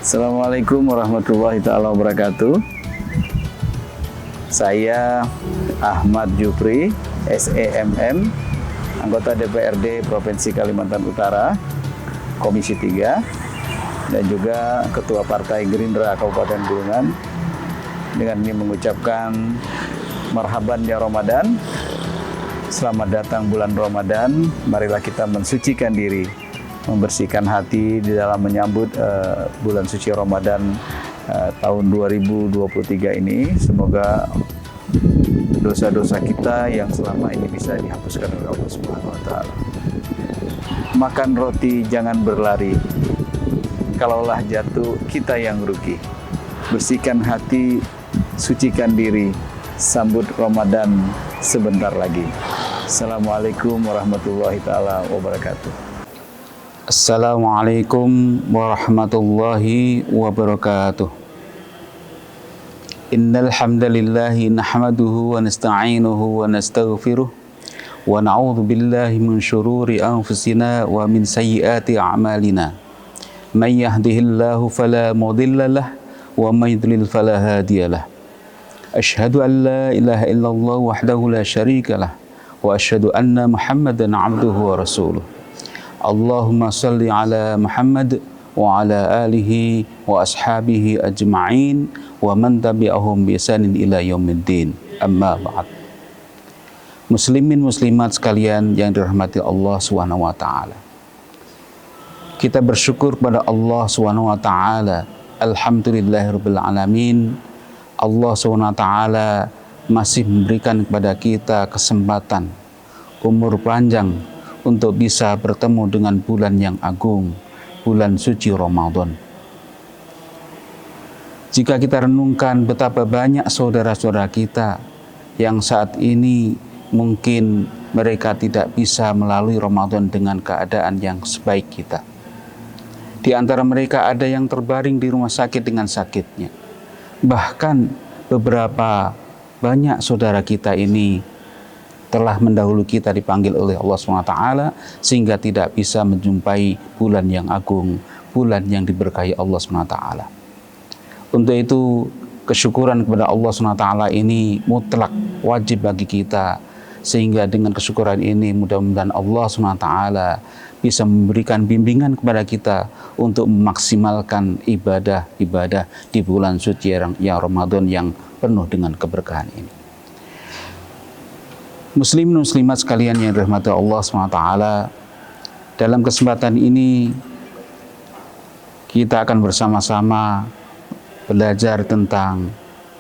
Assalamualaikum warahmatullahi taala wabarakatuh. Saya Ahmad Jupri, SEMM, anggota DPRD Provinsi Kalimantan Utara, Komisi 3, dan juga Ketua Partai Gerindra Kabupaten Bulungan. Dengan ini mengucapkan marhaban ya Ramadan. Selamat datang bulan Ramadan. Marilah kita mensucikan diri, membersihkan hati di dalam menyambut bulan suci Ramadan tahun 2023 ini. Semoga dosa-dosa kita yang selama ini bisa dihapuskan oleh Allah Subhanahu wa taala. Makan roti jangan berlari. Kalaulah jatuh kita yang rugi. Bersihkan hati, sucikan diri. Sambut Ramadan sebentar lagi. Assalamualaikum warahmatullahi taala wabarakatuh. Assalamualaikum warahmatullahi wabarakatuh. Innal hamdalillahi nahmaduhu wa nasta'inuhu wa nastaghfiruh wa na'udzu billahi min syururi anfusina wa min sayyiati a'malina. May yahdihillahu fala mudilla lahu wa may yudlil fala hadiyalah. Asyhadu an la ilaha illallah wahdahu la syarika lah wa asyhadu anna Muhammadan 'abduhu wa rasuluh. Allahumma salli ala Muhammad wa ala alihi wa ashabihi ajma'in wa man tabi'ahum bi ihsanin ila yaumiddin. Amma ba'd. Muslimin muslimat sekalian yang dirahmati Allah Subhanahu wa taala. Kita bersyukur kepada Allah Subhanahu wa taala. Alhamdulillahirabbil alamin. Allah Subhanahu wa taala masih memberikan kepada kita kesempatan umur panjang untuk bisa bertemu dengan bulan yang agung, bulan suci Ramadan. Jika kita renungkan betapa banyak saudara-saudara kita yang saat ini mungkin mereka tidak bisa melalui Ramadan dengan keadaan yang sebaik kita. Di antara mereka ada yang terbaring di rumah sakit dengan sakitnya. Bahkan beberapa banyak saudara kita ini telah mendahului kita dipanggil oleh Allah SWT sehingga tidak bisa menjumpai bulan yang agung, bulan yang diberkahi Allah SWT. Untuk itu kesyukuran kepada Allah SWT ini mutlak wajib bagi kita, sehingga dengan kesyukuran ini mudah-mudahan Allah SWT bisa memberikan bimbingan kepada kita untuk memaksimalkan ibadah-ibadah di bulan suci yang Ramadan yang penuh dengan keberkahan ini. Muslimin muslimat sekalian yang dirahmati Allah SWT, dalam kesempatan ini kita akan bersama-sama belajar tentang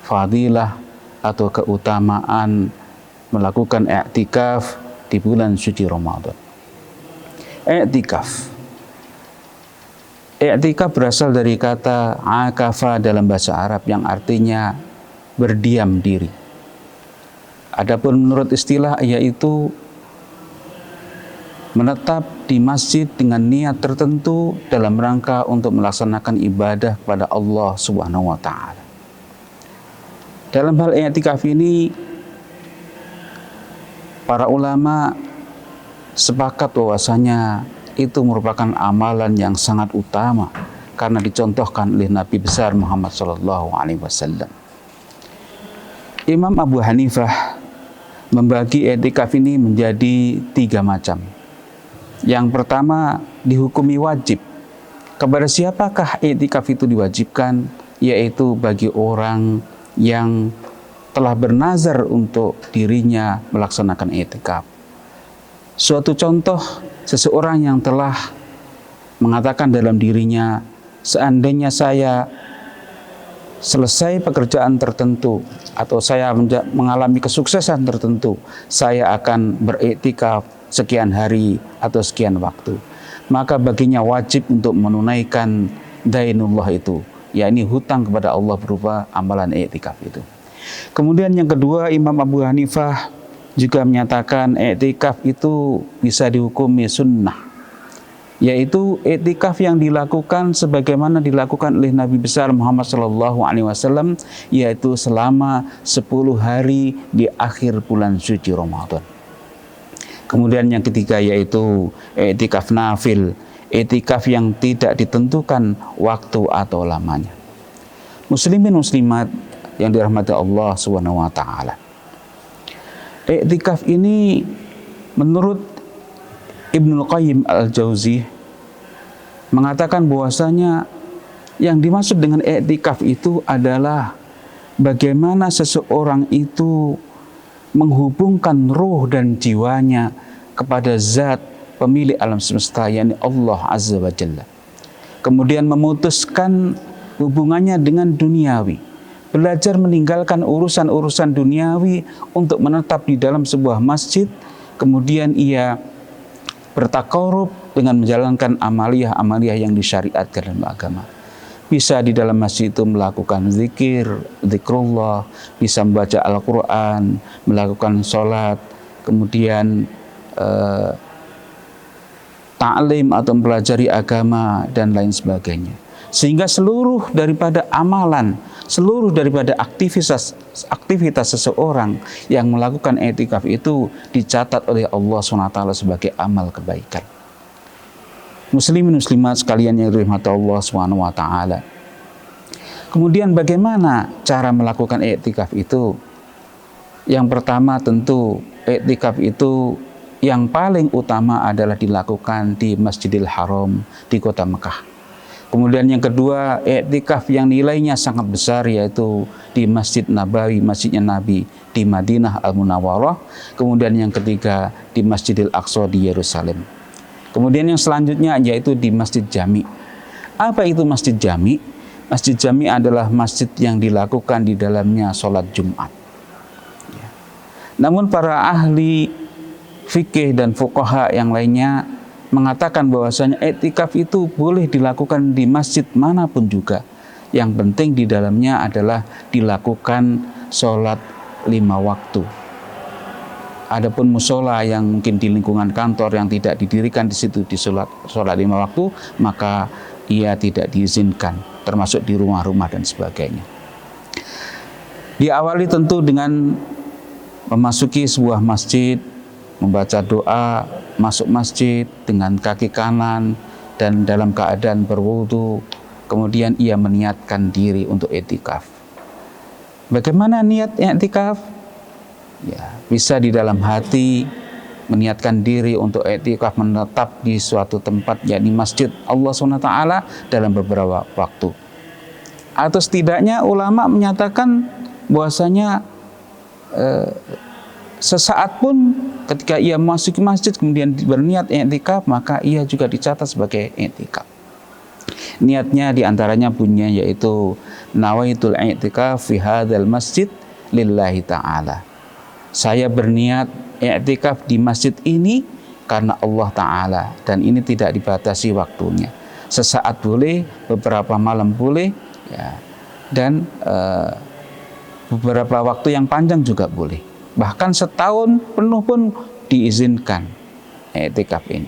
fadilah atau keutamaan melakukan i'tikaf di bulan suci Ramadan. I'tikaf berasal dari kata akafa dalam bahasa Arab yang artinya berdiam diri. Adapun menurut istilah yaitu menetap di masjid dengan niat tertentu dalam rangka untuk melaksanakan ibadah kepada Allah Subhanahu wa taala. Dalam hal i'tikaf ini para ulama sepakat bahwasanya itu merupakan amalan yang sangat utama karena dicontohkan oleh Nabi besar Muhammad SAW. Imam Abu Hanifah membagi i'tikaf ini menjadi 3 macam. Yang pertama dihukumi wajib. Kepada siapakah i'tikaf itu diwajibkan? Yaitu bagi orang yang telah bernazar untuk dirinya melaksanakan i'tikaf. Suatu contoh, seseorang yang telah mengatakan dalam dirinya, seandainya saya selesai pekerjaan tertentu atau saya mengalami kesuksesan tertentu, saya akan beriktikaf sekian hari atau sekian waktu. Maka baginya wajib untuk menunaikan dainullah itu, yakni hutang kepada Allah berupa amalan iktikaf itu. Kemudian yang kedua, Imam Abu Hanifah juga menyatakan iktikaf itu bisa dihukumi sunnah, yaitu iktikaf yang dilakukan sebagaimana dilakukan oleh Nabi besar Muhammad SAW, yaitu selama 10 hari di akhir bulan suci Ramadan. Kemudian yang ketiga yaitu iktikaf nafil. I'tikaf yang tidak ditentukan waktu atau lamanya. Muslimin muslimat yang dirahmati Allah Subhanahu wa taala. I'tikaf ini menurut Ibnul Qayyim Al-Jauziyah mengatakan bahwasanya yang dimaksud dengan i'tikaf itu adalah bagaimana seseorang itu menghubungkan ruh dan jiwanya kepada zat pemilik alam semesta, yakni Allah Azza wa Jalla. Kemudian memutuskan hubungannya dengan duniawi, belajar meninggalkan urusan-urusan duniawi untuk menetap di dalam sebuah masjid. Kemudian ia bertakarub dengan menjalankan amaliyah-amaliyah yang disyariatkan dalam agama. Bisa di dalam masjid itu melakukan zikrullah, bisa membaca Al-Quran, melakukan sholat, kemudian ta'lim atau mempelajari agama dan lain sebagainya. Sehingga seluruh daripada amalan, seluruh daripada aktivitas seseorang yang melakukan i'tikaf itu dicatat oleh Allah SWT sebagai amal kebaikan. Muslimin muslimat sekalian yang dirahmati Allah SWT. Kemudian bagaimana cara melakukan i'tikaf itu? Yang pertama tentu i'tikaf itu yang paling utama adalah dilakukan di Masjidil Haram di kota Mekah. Kemudian yang kedua, i'tikaf yang nilainya sangat besar yaitu di Masjid Nabawi, masjidnya Nabi di Madinah Al-Munawwarah. Kemudian yang ketiga di Masjidil Aqsa di Yerusalem. Kemudian yang selanjutnya yaitu di Masjid Jami. Apa itu Masjid Jami? Masjid Jami adalah masjid yang dilakukan di dalamnya sholat Jumat. Namun para ahli fikih dan fuqaha yang lainnya mengatakan bahwasanya i'tikaf itu boleh dilakukan di masjid manapun juga. Yang penting di dalamnya adalah dilakukan sholat 5 waktu. Adapun musola yang mungkin di lingkungan kantor yang tidak didirikan di situ di sholat 5 waktu, maka ia tidak diizinkan, termasuk di rumah-rumah dan sebagainya. Diawali tentu dengan memasuki sebuah masjid, membaca doa, masuk masjid dengan kaki kanan dan dalam keadaan berwudu, kemudian ia meniatkan diri untuk i'tikaf. Bagaimana niat i'tikaf? Ya, bisa di dalam hati meniatkan diri untuk i'tikaf menetap di suatu tempat, yakni masjid Allah SWT dalam beberapa waktu. Atau setidaknya ulama menyatakan bahwasanya sesaat pun ketika ia masuk ke masjid kemudian berniat i'tikaf, maka ia juga dicatat sebagai i'tikaf. Niatnya diantaranya punya yaitu nawaitul i'tikaf fi hadzal masjid lillahi ta'ala. Saya berniat i'tikaf di masjid ini karena Allah Ta'ala, dan ini tidak dibatasi waktunya. Sesaat boleh, beberapa malam boleh, ya, dan beberapa waktu yang panjang juga boleh. Bahkan setahun penuh pun diizinkan i'tikaf ini.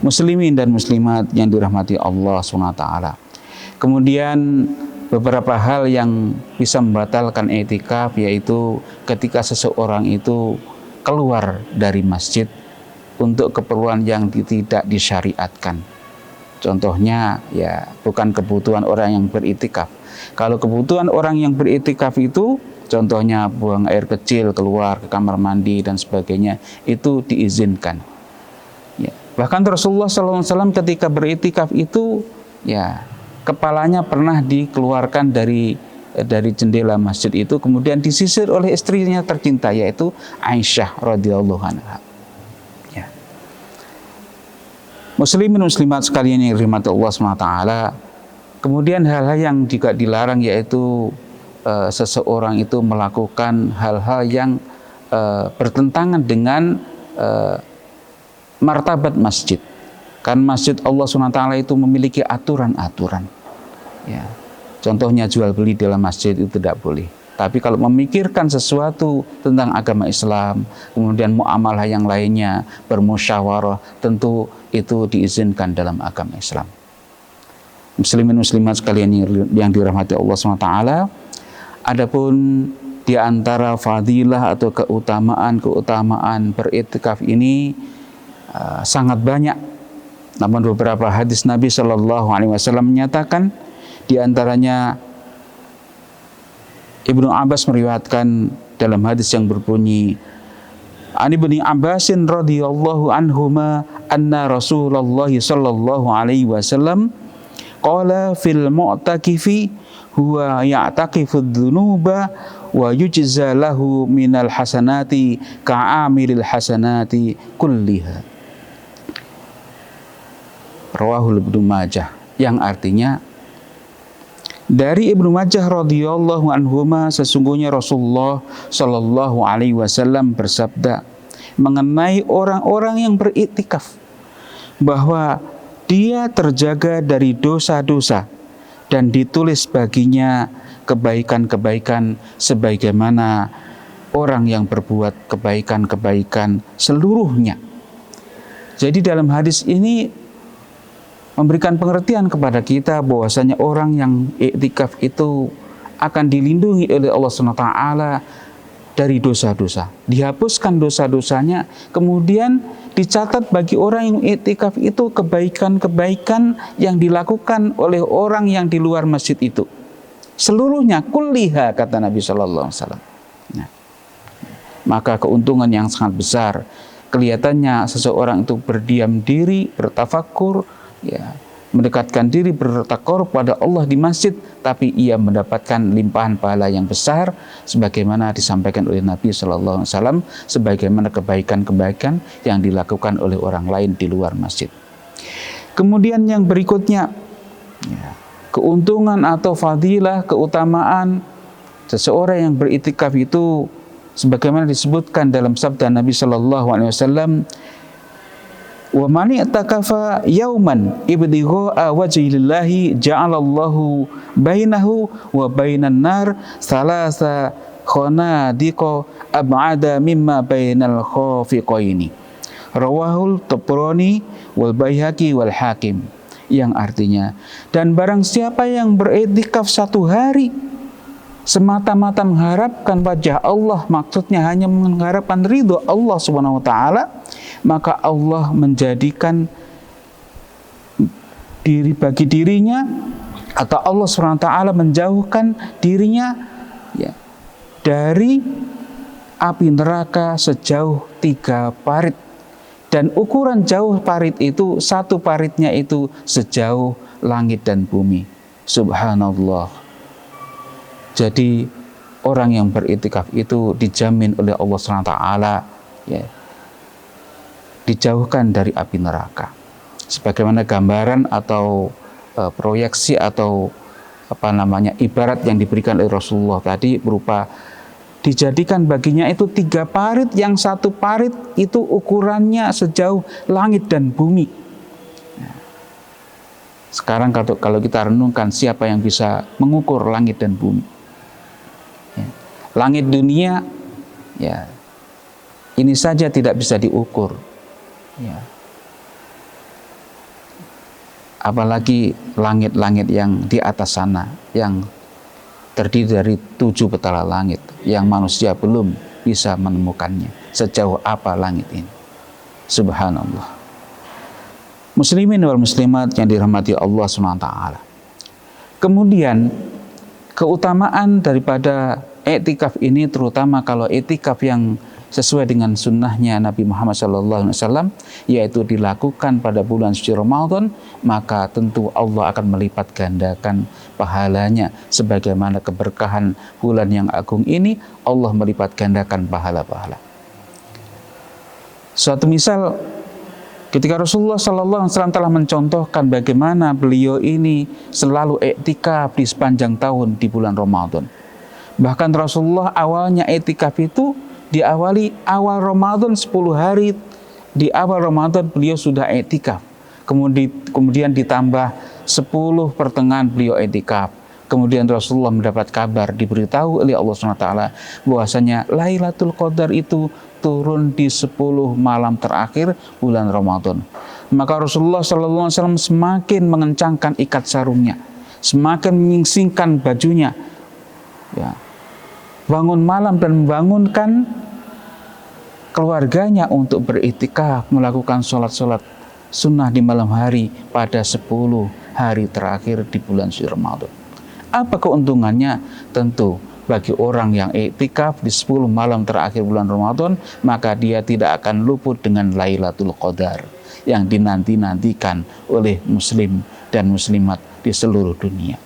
Muslimin dan muslimat yang dirahmati Allah SWT. Kemudian beberapa hal yang bisa membatalkan i'tikaf yaitu ketika seseorang itu keluar dari masjid untuk keperluan yang tidak disyariatkan. Contohnya ya bukan kebutuhan orang yang beriktikaf. Kalau kebutuhan orang yang beriktikaf itu contohnya buang air kecil, keluar ke kamar mandi dan sebagainya, itu diizinkan. Ya. Bahkan Rasulullah SAW ketika beriktikaf itu ya kepalanya pernah dikeluarkan dari jendela masjid itu, kemudian disisir oleh istrinya tercinta yaitu Aisyah radhiyallahu anha. Ya. Muslimin muslimat sekalian yang dirahmati Allah SWT. Kemudian hal-hal yang juga dilarang yaitu seseorang itu melakukan hal-hal yang bertentangan dengan martabat masjid. Kan masjid Allah SWT itu memiliki aturan-aturan. Ya. Contohnya jual beli dalam masjid itu tidak boleh. Tapi kalau memikirkan sesuatu tentang agama Islam, kemudian muamalah yang lainnya, bermusyawarah, tentu itu diizinkan dalam agama Islam. Muslimin muslimat sekalian yang dirahmati Allah SWT, adapun di antara fadilah atau keutamaan beriktikaf ini sangat banyak. Namun beberapa hadis Nabi Shallallahu Alaihi Wasallam menyatakan, di antaranya Ibnu Abbas meriwayatkan dalam hadis yang berbunyi, Ani bin Abbasin radhiyallahu anhuma anna Rasulullah sallallahu alaihi wasallam qala fil mu'takifi huwa ya'taqifu dzunuba wa yujza lahu minal hasanati ka'amilil hasanati kulliha. Rawahul Ibnu Majah, yang artinya dari Ibnu Majah radhiyallahu anhuma, sesungguhnya Rasulullah sallallahu alaihi wasallam bersabda mengenai orang-orang yang beriktikaf bahwa dia terjaga dari dosa-dosa dan ditulis baginya kebaikan-kebaikan sebagaimana orang yang berbuat kebaikan-kebaikan seluruhnya. Jadi dalam hadis ini memberikan pengertian kepada kita bahwasanya orang yang iktikaf itu akan dilindungi oleh Allah SWT dari dosa-dosa. Dihapuskan dosa-dosanya, kemudian dicatat bagi orang yang iktikaf itu kebaikan-kebaikan yang dilakukan oleh orang yang di luar masjid itu. Seluruhnya, kulliha, kata Nabi Sallallahu Alaihi Wasallam. Nah, maka keuntungan yang sangat besar. Kelihatannya seseorang itu berdiam diri, bertafakur, ya, mendekatkan diri bertakor pada Allah di masjid, tapi ia mendapatkan limpahan pahala yang besar sebagaimana disampaikan oleh Nabi Sallallahu Alaihi Wasallam, sebagaimana kebaikan-kebaikan yang dilakukan oleh orang lain di luar masjid. Kemudian yang berikutnya, ya, keuntungan atau fadilah, keutamaan seseorang yang beriktikaf itu sebagaimana disebutkan dalam sabda Nabi Sallallahu Alaihi Wasallam, wa man i'takafa yauman ibtigha'a wajhillahi ja'alallahu bainahu wa bainan nar salasa khanadiqa ab'ada mimma bainal khafiqaini. Rawahul Tabrani wal Baihaqi wal Hakim, yang artinya, dan barang siapa yang beriktikaf satu hari semata-mata mengharapkan wajah Allah, maksudnya hanya mengharapkan ridho Allah Subhanahu wa taala, maka Allah menjadikan bagi dirinya, atau Allah Subhanahu wa taala menjauhkan dirinya, ya, dari api neraka sejauh 3 parit. Dan ukuran jauh parit itu, satu paritnya itu sejauh langit dan bumi. Subhanallah. Jadi orang yang beriktikaf itu dijamin oleh Allah SWT, ya, dijauhkan dari api neraka. Sebagaimana gambaran atau proyeksi atau ibarat yang diberikan oleh Rasulullah tadi, berupa dijadikan baginya itu 3 parit, yang satu parit itu ukurannya sejauh langit dan bumi. Sekarang kalau kita renungkan, siapa yang bisa mengukur langit dan bumi? Ya. Langit dunia, ya, ini saja tidak bisa diukur. Ya. Apalagi langit-langit yang di atas sana, yang terdiri dari 7 petala langit, yang manusia belum bisa menemukannya. Sejauh apa langit ini? Subhanallah. Muslimin wal muslimat yang dirahmati Allah SWT. Kemudian keutamaan daripada iktikaf ini, terutama kalau iktikaf yang sesuai dengan sunnahnya Nabi Muhammad SAW, yaitu dilakukan pada bulan suci Ramadan, maka tentu Allah akan melipat gandakan pahalanya. Sebagaimana keberkahan bulan yang agung ini, Allah melipat gandakan pahala-pahala. Suatu misal, ketika Rasulullah SAW telah mencontohkan bagaimana beliau ini selalu iktikaf di sepanjang tahun di bulan Ramadan. Bahkan Rasulullah awalnya iktikaf itu diawali awal Ramadan, 10 hari di awal Ramadan beliau sudah iktikaf. Kemudian ditambah 10 pertengahan beliau iktikaf. Kemudian Rasulullah mendapat kabar, diberitahu oleh Allah SWT bahwasanya Lailatul Qadar itu turun di 10 malam terakhir bulan Ramadan. Maka Rasulullah SAW semakin mengencangkan ikat sarungnya, semakin menyingsingkan bajunya, ya, bangun malam dan membangunkan keluarganya untuk beriktikaf, melakukan sholat-sholat sunnah di malam hari pada 10 hari terakhir di bulan suci Ramadan. Apa keuntungannya? Tentu bagi orang yang iktikaf di 10 malam terakhir bulan Ramadan, maka dia tidak akan luput dengan Lailatul Qadar yang dinanti-nantikan oleh muslim dan muslimat di seluruh dunia.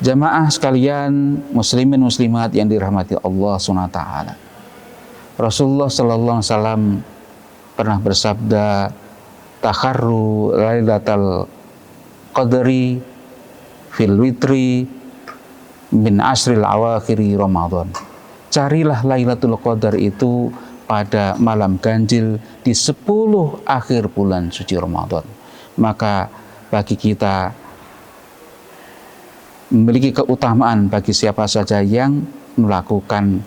Jamaah sekalian, muslimin muslimat yang dirahmati Allah SWT. Rasulullah sallallahu alaihi wasallam pernah bersabda, "Takharru Lailatul Qadri fil witri min asril awakhiri Ramadan." Carilah Lailatul Qadar itu pada malam ganjil di 10 akhir bulan suci Ramadan. Maka bagi kita memiliki keutamaan bagi siapa saja yang melakukan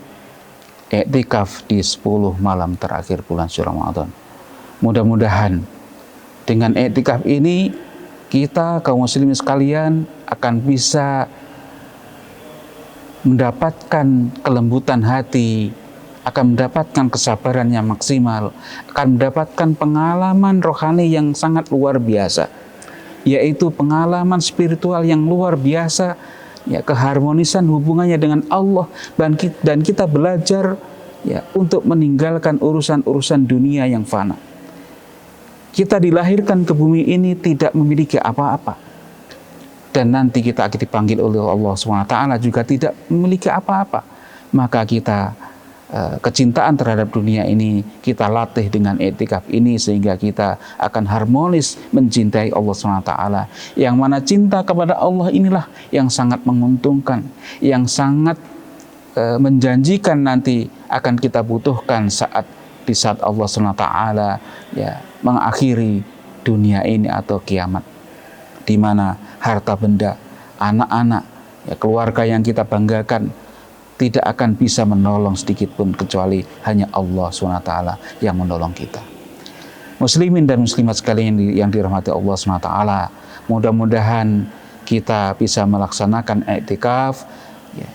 iktikaf di 10 malam terakhir bulan suci Ramadan. Mudah-mudahan dengan iktikaf ini kita kaum muslimin sekalian akan bisa mendapatkan kelembutan hati, akan mendapatkan kesabaran yang maksimal, akan mendapatkan pengalaman rohani yang sangat luar biasa, yaitu pengalaman spiritual yang luar biasa, ya, keharmonisan hubungannya dengan Allah, dan kita belajar ya untuk meninggalkan urusan-urusan dunia yang fana. Kita dilahirkan ke bumi ini tidak memiliki apa-apa, dan nanti kita akan dipanggil oleh Allah SWT juga tidak memiliki apa-apa. Maka kita kecintaan terhadap dunia ini kita latih dengan iktikaf ini, sehingga kita akan harmonis mencintai Allah SWT, yang mana cinta kepada Allah inilah yang sangat menguntungkan, yang sangat menjanjikan nanti akan kita butuhkan di saat Allah SWT ya mengakhiri dunia ini atau kiamat, di mana harta benda, anak-anak, ya, keluarga yang kita banggakan tidak akan bisa menolong sedikit pun kecuali hanya Allah SWT yang menolong kita. Muslimin dan muslimat sekalian yang dirahmati Allah SWT, mudah-mudahan kita bisa melaksanakan iktikaf ya,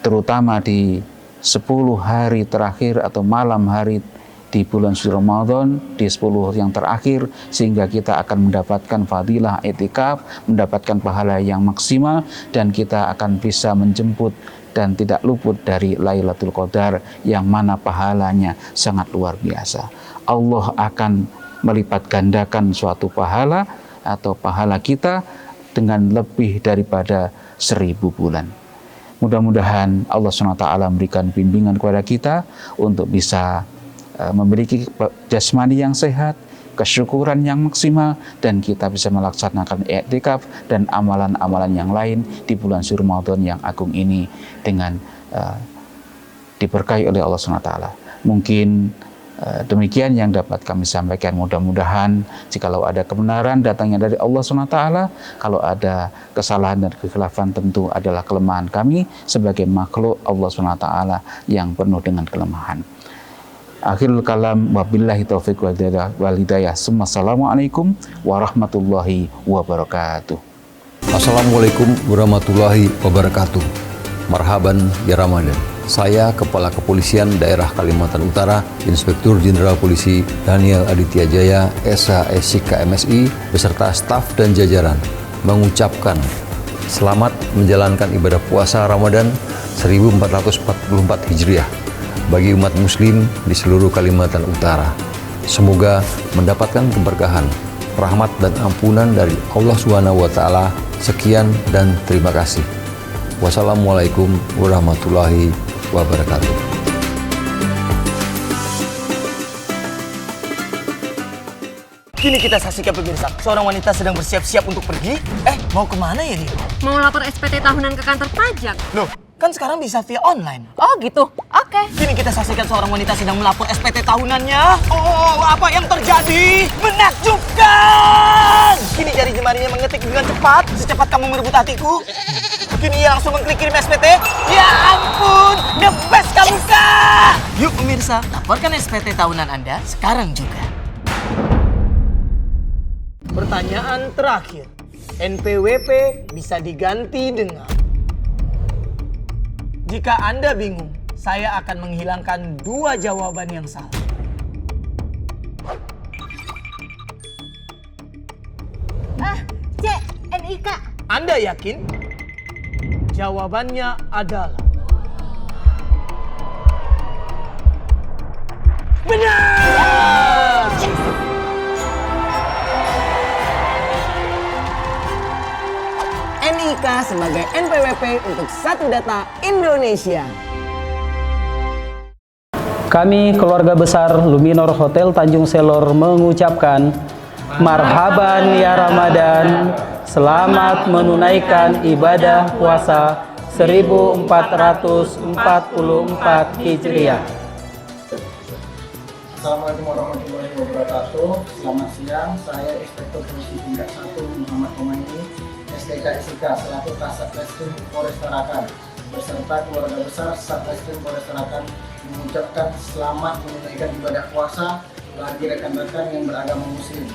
terutama di 10 hari terakhir atau malam hari di bulan suci Ramadan, di 10 yang terakhir, sehingga kita akan mendapatkan fadilah iktikaf, mendapatkan pahala yang maksimal, dan kita akan bisa menjemput dan tidak luput dari Lailatul Qadar yang mana pahalanya sangat luar biasa. Allah akan melipat gandakan suatu pahala atau pahala kita dengan lebih daripada 1000 bulan. Mudah-mudahan Allah SWT memberikan bimbingan kepada kita untuk bisa memiliki jasmani yang sehat, kesyukuran yang maksimal, dan kita bisa melaksanakan iktikaf dan amalan-amalan yang lain di bulan suci Ramadan yang agung ini dengan diberkahi oleh Allah SWT. Mungkin demikian yang dapat kami sampaikan. Mudah-mudahan jikalau ada kebenaran datangnya dari Allah SWT, kalau ada kesalahan dan kekhilafan tentu adalah kelemahan kami sebagai makhluk Allah SWT yang penuh dengan kelemahan. Akhirul kalam, wabillahi taufiq wal hidayah. Assalamualaikum warahmatullahi wabarakatuh. Assalamualaikum warahmatullahi wabarakatuh. Marhaban ya Ramadan. Saya Kepala Kepolisian Daerah Kalimantan Utara, Inspektur Jenderal Polisi Daniel Aditya Jaya, SH/SIK MSI, beserta staf dan jajaran mengucapkan selamat menjalankan ibadah puasa Ramadan 1444 Hijriah bagi umat muslim di seluruh Kalimantan Utara. Semoga mendapatkan keberkahan, rahmat dan ampunan dari Allah SWT. Sekian dan terima kasih. Wassalamualaikum warahmatullahi wabarakatuh. Kini kita saksikan pemirsa, seorang wanita sedang bersiap-siap untuk pergi. Mau kemana ya dia? Mau lapor SPT tahunan ke kantor pajak. Loh, kan sekarang bisa via online. Oh gitu, oke. Kini kita saksikan seorang wanita sedang melapor SPT tahunannya. Oh, apa yang terjadi? Menakjubkan! Kini jari jemarinya mengetik dengan cepat, secepat kamu merebut hatiku. Kini ia langsung mengklik kirim SPT. Ya ampun, the best kamu, Kak! Yuk pemirsa, laporkan SPT tahunan Anda sekarang juga. Pertanyaan terakhir. NPWP bisa diganti dengan... Jika Anda bingung, saya akan menghilangkan 2 jawaban yang salah. NIK. Anda yakin? Jawabannya adalah benar! NIK sebagai NPWP untuk Satu Data Indonesia. Kami keluarga besar Luminor Hotel Tanjung Selor mengucapkan marhaban ya Ramadan, selamat menunaikan ibadah puasa 1444 Hijriah. Assalamualaikum warahmatullahi wabarakatuh. Selamat siang, saya Inspektur Polisi Tingkat 1 Muhammad Komaini, STK SIK selaku Kasat Reskrim Polres Tarakan beserta keluarga besar Satreskrim Polres Tarakan mengucapkan selamat menunaikan ibadah puasa bagi rekan-rekan yang beragama Muslim.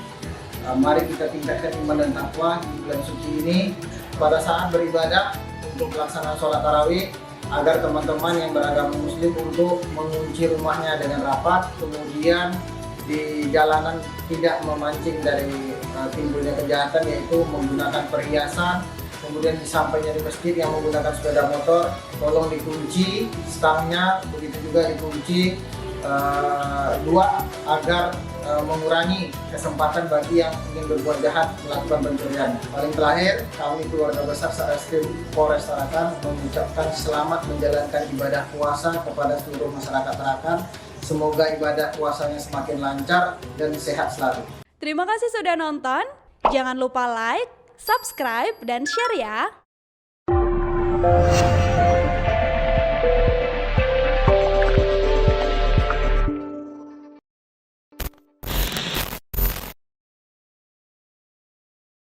Mari kita tingkatkan iman dan takwa di bulan suci ini pada saat beribadah untuk pelaksanaan sholat tarawih, agar teman-teman yang beragama Muslim untuk mengunci rumahnya dengan rapat, kemudian di jalanan tidak memancing dari timbulnya kejahatan, yaitu menggunakan perhiasan. Kemudian disampainya di masjid yang menggunakan sepeda motor, tolong dikunci stangnya, begitu juga dikunci dua agar mengurangi kesempatan bagi yang ingin berbuat jahat melakukan pencurian. Paling terakhir, kami keluarga besar Satreskrim Polres Tarakan mengucapkan selamat menjalankan ibadah puasa kepada seluruh masyarakat Tarakan. Semoga ibadah puasanya semakin lancar dan sehat selalu. Terima kasih sudah nonton. Jangan lupa like, subscribe, dan share ya.